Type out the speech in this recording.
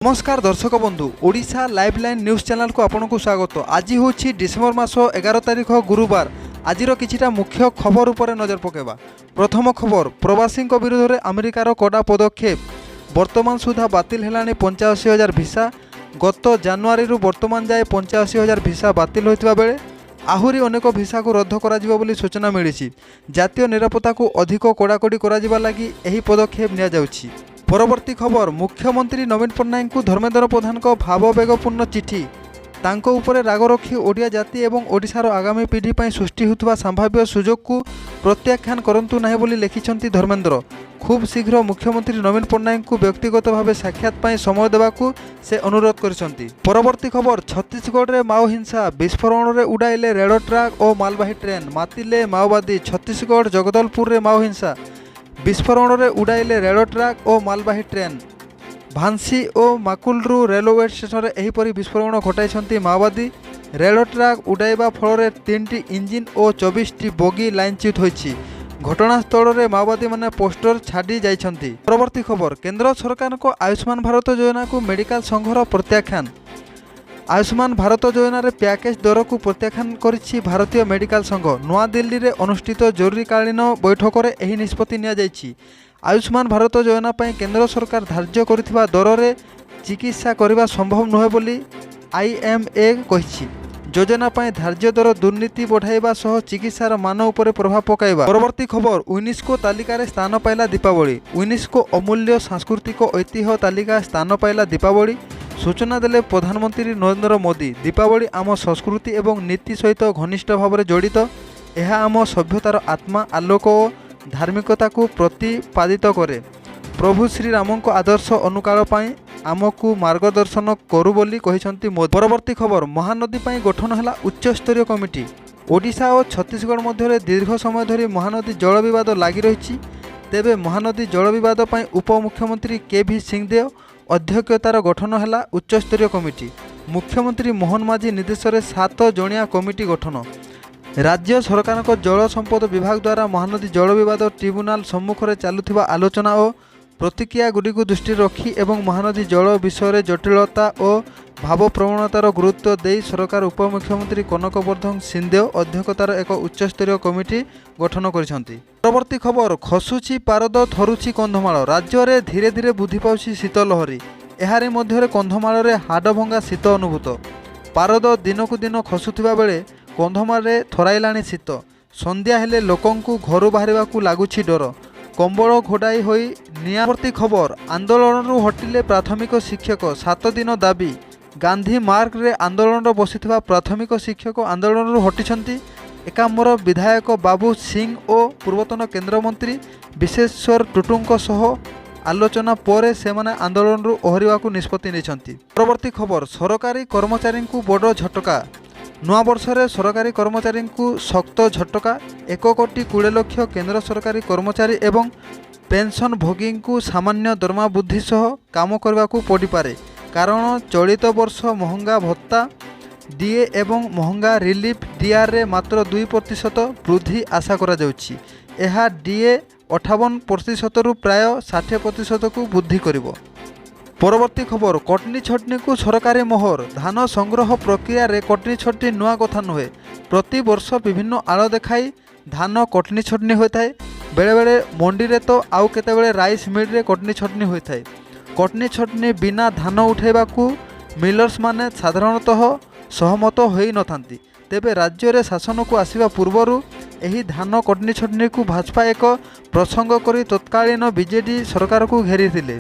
नमस्कार दर्शक बंधु ओडिशा लाइफलाइन न्यूज चैनल को आपन को स्वागत। आज हूँ डिसेम्बर मास 11 तारिख गुरुवार। आज किछिटा मुख्य खबर उपर नजर पकेबा। प्रथम खबर, प्रवासी विरोध में अमेरिकार कड़ा पदक्षेप। वर्तमान सुधा बातिल हेलानी 85,000 भिसा। गत जानुआरी वर्तमान जाए 85,000 भिसा बातिल होइतबा बेले आहुरी अनेक भिसा को रद्द करा बोली सूचना मिली। जातीय निरापत्ता को अधिक कड़ाकड़ी करा लगी एही पदक्षेप निया जाउछि। परवर्ती खबर, मुख्यमंत्री नवीन पट्टनायक को धर्मेन्द्र प्रधान को भाववेगपूर्ण चिठी। तांको उपरे राग रखी ओडिया जाति एवं ओडिशार आगामी पीढ़ी पर सृष्टि होता संभाव्य सुजोग को प्रत्याख्यान करंतु नहीं बोली लिखिछंती धर्मेन्द्र। खूब शीघ्र मुख्यमंत्री नवीन पट्टनायक को व्यक्तिगत भाव साक्षात पाई समय देवाकू से अनुरोध करिसंती। परवर्ती खबर, छत्तीसगढ़ में माओ हिंसा। विस्फोरण में उड़ाइले रेल ट्राक और मालवाही ट्रेन। मातिले माओवादी। छत्तीसगढ़ जगदलपुर में माओ हिंसा। विस्फोरण में उड़ाइले रेल ट्राक और मालवाही ट्रेन। भांसी और माकुलरू रेलवे स्टेशन में एहीपरी विस्फोरण घटाई माओवादी। रेल ट्राक उड़ाइबा फल 3टी इंजिन और 24टी बगी लाइनच्युत होइछि। घटनास्थल में माओवादी माने पोस्टर छाड़ी जाइछंती। परवर्ती खबर, केंद्र सरकार को आयुष्मान भारत योजना को मेडिकल संघर प्रत्याख्यान। आयुष्मान भारत योजन पैकेज दर को प्रत्याख्यान करिछि भारतीय मेडिकल संघ। नवा दिल्ली में अनुष्ठित जरूरीकालीन बैठक में यह निष्पत्ति निया जाइछि। आयुष्मान भारत योजना पर केंद्र सरकार धार्य करिथिबा दर में चिकित्सा करने संभव नुहे बोली आईएमए कहिछि। योजना पर धार्य दर दुर्नीति बढ़ाइबा सह चिकित्सार मान उपर प्रभाव पकाइबा। परवर्ती खबर, यूनेस्को तालिकार स्थान पाइला दीपावली। यूनेस्को अमूल्य सांस्कृतिक ऐतिह्य तालिका स्थान पाइला दीपावली। सूचना देले प्रधानमंत्री नरेंद्र मोदी। दीपावली आम संस्कृति एवं नीति सहित घनिष्ठ भाव में जड़ित। यह आम सभ्यतार आत्मा, आलोक और धार्मिकता को प्रतिपादित करे। प्रभु श्रीराम को आदर्श अनुकाल पाई आमको मार्गदर्शन करू बोली कहिसंती मोदी। परवर्ती खबर, महानदी पाई गठन है उच्च स्तरीय कमिटी। ओडिशा और छत्तीसगढ़ मध्य दीर्घ समय धरी महानदी जल विवाद लगी रही। तेबे महानदी जल विवाद पाई उपमुख्यमंत्री के सिंहदेव अध्यक्षतार गठन है उच्चस्तरीय कमिटी। मुख्यमंत्री मोहन माझी निर्देश में 7 जणिया कमिटी गठन। राज्य सरकार को जल संपद विभाग द्वारा महानदी जल विवाद ट्रिब्यूनाल सम्मुख में चलुथिबा आलोचना और प्रतिक्रिया गुड़ी को दृष्टि रखी एवं महानदी जल विषय जटिलता और भावप्रवणतार गुरुत्व दे सरकार उपमुख्यमंत्री कनकवर्धन सिंहदेव अध्यक्षतार एक उच्चस्तरीय कमिटी गठन करिसंती। परवर्ती खबर, खसुची पारद थरुची कंधमाल। राज्य में धीरे धीरे वृद्धि पाउछि शीतलहरी। एहारी मध्य कंधमाल में हाड़भंगा शीत अनुभूत। पारद दिनकू दिन खसुथिबा बेले कंधमाल में थराइलाणी शीत। संध्या हेले लोकंकु घरु बाहरिबाकू लागुछि डर। कंबल घोड़ाई होई निया। परवर्ती खबर, आंदोलन हटिले प्राथमिक शिक्षक। 7 दिन दाबी। गांधी मार्ग रे आंदोलन बसिथिबा प्राथमिक शिक्षक आंदोलन हटिछंती। एकाम्बर विधायक बाबू सिंह और पूर्वतन केंद्रमंत्री विश्वेश्वर टुटुंको सह आलोचना पर सेमाने आंदोलन ओहरिवाकू निष्पत्ति नेछंती। परवर्ती खबर, सरकारी कर्मचारी को बड़ झटका। नवा वर्ष में सरकारी कर्मचारी को शक्त झटका। 1,20,00,000 केंद्र सरकारी कर्मचारी एवं पेंशन भोगी को सामान्य दरमा वृद्धि सह काम करने को पड़िपारे। कारण चलित वर्ष महंगा भत्ता डीए एवं महंगा रिलीफ डीआर रे मात्र 2% वृद्धि आशा करा जाउछि। एहा डीए 58% रु प्राय 60% को वृद्धि करिवो। परवर्ती खबर, कटनी छटनी को सरकारी मोहर। धान संग्रह प्रक्रिया रे कटनी छटनी नुआ कथा नुहे। प्रति वर्ष विभिन्न आड़ देखाई धान कटनी छटनी होता है। बेले बेले मंडी रे तो आउ केते बेले राइस मिल रे कटनी छटनी होता है। कटनी छटनी बिना धान उठेबाकू मिलर्स माने साधारणतः सहमत होई नथांती। तेबे राज्य रे शासन को आसिबा पूर्वरु एही धान कटनी छटनी को भाजपा एक प्रसंग करी तत्कालीन बीजेडी सरकार को घेरी थिले।